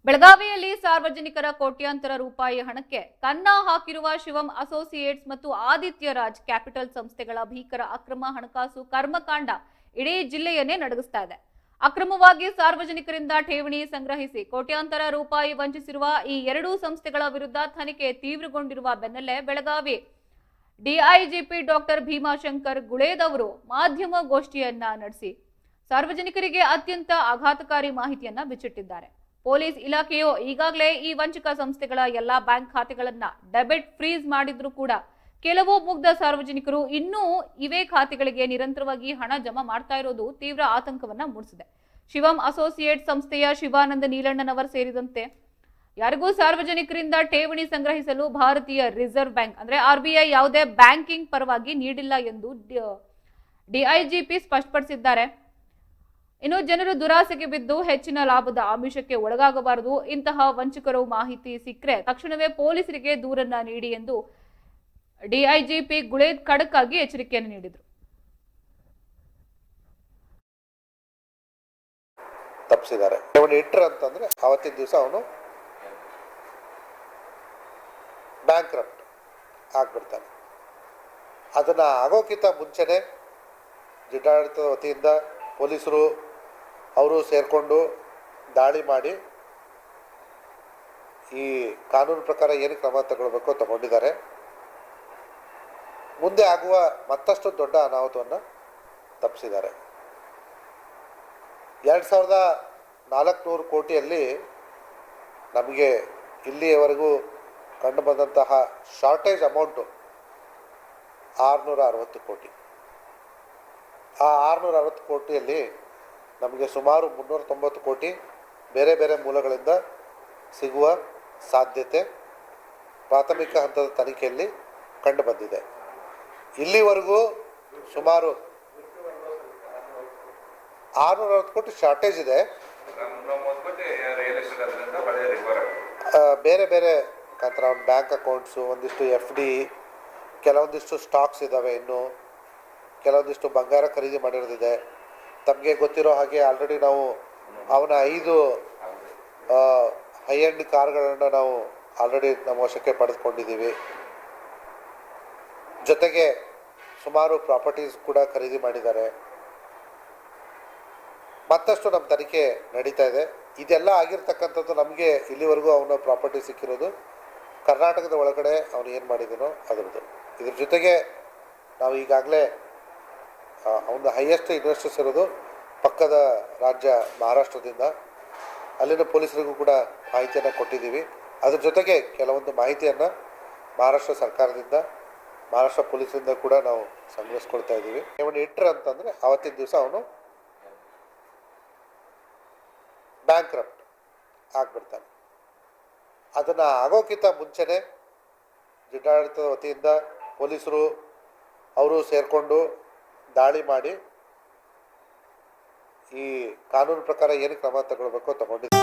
ಬೆಳಗಾವಿಯಲ್ಲಿ ಸಾರ್ವಜನಿಕರ ಕೋಟ್ಯಾಂತರ ರೂಪಾಯಿ ಹಣಕ್ಕೆ ಕನ್ನ ಹಾಕಿರುವ ಶಿವಂ ಅಸೋಸಿಯೇಟ್ಸ್ ಮತ್ತು ಆದಿತ್ಯ ರಾಜ್ ಕ್ಯಾಪಿಟಲ್ ಸಂಸ್ಥೆಗಳ ಭೀಕರ ಅಕ್ರಮ ಹಣಕಾಸು ಕರ್ಮಕಾಂಡ ಇಡೀ ಜಿಲ್ಲೆಯನ್ನೇ ನಡಗಿಸ್ತಾ ಇದೆ. ಅಕ್ರಮವಾಗಿ ಸಾರ್ವಜನಿಕರಿಂದ ಠೇವಣಿ ಸಂಗ್ರಹಿಸಿ ಕೋಟ್ಯಾಂತರ ರೂಪಾಯಿ ವಂಚಿಸಿರುವ ಈ ಎರಡೂ ಸಂಸ್ಥೆಗಳ ವಿರುದ್ಧ ತನಿಖೆ ತೀವ್ರಗೊಂಡಿರುವ ಬೆನ್ನಲ್ಲೇ ಬೆಳಗಾವಿ ಡಿಐಜಿಪಿ ಡಾಕ್ಟರ್ ಭೀಮಾಶಂಕರ್ ಗುಳೇದ್ ಅವರು ಮಾಧ್ಯಮ ಗೋಷ್ಠಿಯನ್ನ ನಡೆಸಿ ಸಾರ್ವಜನಿಕರಿಗೆ ಅತ್ಯಂತ ಆಘಾತಕಾರಿ ಮಾಹಿತಿಯನ್ನ ಬಿಚ್ಚಿಟ್ಟಿದ್ದಾರೆ. ಪೊಲೀಸ್ ಇಲಾಖೆಯು ಈಗಾಗಲೇ ಈ ವಂಚಕ ಸಂಸ್ಥೆಗಳ ಎಲ್ಲಾ ಬ್ಯಾಂಕ್ ಖಾತೆಗಳನ್ನ ಡೆಬಿಟ್ ಫ್ರೀಸ್ ಮಾಡಿದ್ರು ಕೂಡ ಕೆಲವು ಮುಗ್ಧ ಸಾರ್ವಜನಿಕರು ಇನ್ನೂ ಇವೇ ಖಾತೆಗಳಿಗೆ ನಿರಂತರವಾಗಿ ಹಣ ಜಮಾ ಮಾಡ್ತಾ ಇರೋದು ತೀವ್ರ ಆತಂಕವನ್ನ ಮೂಡಿಸಿದೆ. ಶಿವಂ ಅಸೋಸಿಯೇಟ್ ಸಂಸ್ಥೆಯ ಶಿವಾನಂದ ನೀಲಣ್ಣನವರ್ ಸೇರಿದಂತೆ ಯಾರಿಗೂ ಸಾರ್ವಜನಿಕರಿಂದ ಠೇವಣಿ ಸಂಗ್ರಹಿಸಲು ಭಾರತೀಯ ರಿಸರ್ವ್ ಬ್ಯಾಂಕ್ ಅಂದ್ರೆ ಆರ್ಬಿಐ ಯಾವುದೇ ಬ್ಯಾಂಕಿಂಗ್ ಪರವಾಗಿ ನೀಡಿಲ್ಲ ಎಂದು ಡಿಐಜಿಪಿ ಸ್ಪಷ್ಟಪಡಿಸಿದ್ದಾರೆ. ಇನ್ನು ಜನರು ದುರಾಸೆಗೆ ಬಿದ್ದು ಹೆಚ್ಚಿನ ಲಾಭದ ಆಮಿಷಕ್ಕೆ ಒಳಗಾಗಬಾರದು. ಇಂತಹ ವಂಚಕರು ಮಾಹಿತಿ ಸಿಕ್ಕರೆ ತಕ್ಷಣವೇ ಪೊಲೀಸರಿಗೆ ದೂರನ್ನ ನೀಡಿ ಎಂದು ಡಿಐಜಿಪಿ ಗುಳೇದ್ ಖಡಕ್ ಆಗಿ ಎಚ್ಚರಿಕೆಯನ್ನು ನೀಡಿದರು. ತಪ್ಪಿಸಿದ್ದಾರೆ. ಇಟ್ರು ಅಂತಂದ್ರೆ ಅವತ್ತಿನ ದಿವಸ ಅವನು ಬ್ಯಾಂಕ್ರಪ್ಟ್ ಆಗ್ಬಿಡ್ತಾನೆ. ಅದನ್ನ ಆಗೋಕ್ಕಿಂತ ಮುಂಚೆನೆ ಜಿಲ್ಲಾಡಳಿತದ ವತಿಯಿಂದ ಪೊಲೀಸರು ಅವರು ಸೇರಿಕೊಂಡು ದಾಳಿ ಮಾಡಿ ಈ ಕಾನೂನು ಪ್ರಕಾರ ಏನು ಕ್ರಮ ತಗೊಳ್ಬೇಕೋ ತಗೊಂಡಿದ್ದಾರೆ. ಮುಂದೆ ಆಗುವ ಮತ್ತಷ್ಟು ದೊಡ್ಡ ಅನಾಹುತವನ್ನು ತಪ್ಪಿಸಿದ್ದಾರೆ. 2400 ಕೋಟಿಯಲ್ಲಿ ನಮಗೆ ಇಲ್ಲಿಯವರೆಗೂ ಕಂಡು ಬಂದಂತಹ ಶಾರ್ಟೇಜ್ ಅಮೌಂಟು 660 ಕೋಟಿ. ಆ 660 ಕೋಟಿಯಲ್ಲಿ ನಮಗೆ ಸುಮಾರು 390 ಕೋಟಿ ಬೇರೆ ಬೇರೆ ಮೂಲಗಳಿಂದ ಸಿಗುವ ಸಾಧ್ಯತೆ ಪ್ರಾಥಮಿಕ ಹಂತದ ತನಿಖೆಯಲ್ಲಿ ಕಂಡು ಬಂದಿದೆ. ಇಲ್ಲಿವರೆಗೂ ಸುಮಾರು 660 ಕೋಟಿ ಶಾರ್ಟೇಜ್ ಇದೆ. ಬೇರೆ ಬೇರೆ ಮುಖಾಂತರ ಬ್ಯಾಂಕ್ ಅಕೌಂಟ್ಸು, ಒಂದಿಷ್ಟು FD, ಕೆಲವೊಂದಿಷ್ಟು ಸ್ಟಾಕ್ಸ್ ಇದ್ದಾವೆ, ಇನ್ನು ಕೆಲವೊಂದಿಷ್ಟು ಬಂಗಾರ ಖರೀದಿ ಮಾಡಿರೋದಿದೆ. ತಮಗೆ ಗೊತ್ತಿರೋ ಹಾಗೆ ಆಲ್ರೆಡಿ ನಾವು ಅವನ 5 ಹೈ ಎಂಡ್ ಕಾರ್ಗಳನ್ನು ನಾವು ಆಲ್ರೆಡಿ ನಮ್ಮ ವಶಕ್ಕೆ ಪಡೆದುಕೊಂಡಿದ್ದೀವಿ. ಜೊತೆಗೆ ಸುಮಾರು ಪ್ರಾಪರ್ಟೀಸ್ ಕೂಡ ಖರೀದಿ ಮಾಡಿದ್ದಾರೆ. ಮತ್ತಷ್ಟು ನಮ್ಮ ತನಿಖೆ ನಡೀತಾ ಇದೆ. ಇದೆಲ್ಲ ಆಗಿರ್ತಕ್ಕಂಥದ್ದು ನಮಗೆ ಇಲ್ಲಿವರೆಗೂ ಅವನ ಪ್ರಾಪರ್ಟಿ ಸಿಕ್ಕಿರೋದು ಕರ್ನಾಟಕದ ಒಳಗಡೆ ಅವನು ಏನು ಮಾಡಿದನೋ ಅದರದ್ದು. ಇದ್ರ ಜೊತೆಗೆ ನಾವು ಈಗಾಗಲೇ ಅವನ ಹೈಯೆಸ್ಟ್ ಇನ್ವೆಸ್ಟರ್ಸ್ ಇರೋದು ಪಕ್ಕದ ರಾಜ್ಯ ಮಹಾರಾಷ್ಟ್ರದಿಂದ. ಅಲ್ಲಿನ ಪೊಲೀಸರಿಗೂ ಕೂಡ ಮಾಹಿತಿಯನ್ನು ಕೊಟ್ಟಿದ್ದೀವಿ. ಅದ್ರ ಜೊತೆಗೆ ಕೆಲವೊಂದು ಮಾಹಿತಿಯನ್ನು ಮಹಾರಾಷ್ಟ್ರ ಸರ್ಕಾರದಿಂದ, ಮಹಾರಾಷ್ಟ್ರ ಪೊಲೀಸರಿಂದ ಕೂಡ ನಾವು ಸಂಗ್ರಹಿಸ್ಕೊಳ್ತಾ ಇದ್ದೀವಿ. ಇವನು ಇಟ್ರು ಅಂತಂದರೆ ಅವತ್ತಿನ ದಿವಸ ಅವನು ಬ್ಯಾಂಕ್ರಪ್ಟ್ ಆಗ್ಬಿಡ್ತಾನೆ. ಅದನ್ನು ಆಗೋಕ್ಕಿಂತ ಮುಂಚೆನೆ ಜಿಲ್ಲಾಡಳಿತದ ವತಿಯಿಂದ ಪೊಲೀಸರು ಅವರು ಸೇರಿಕೊಂಡು ದಾಳಿ ಮಾಡಿ ಈ ಕಾನೂನು ಪ್ರಕಾರ ಏನು ಕ್ರಮ ತಗೊಳ್ಬೇಕೋ ತಗೊಂಡಿದ್ದಾರೆ.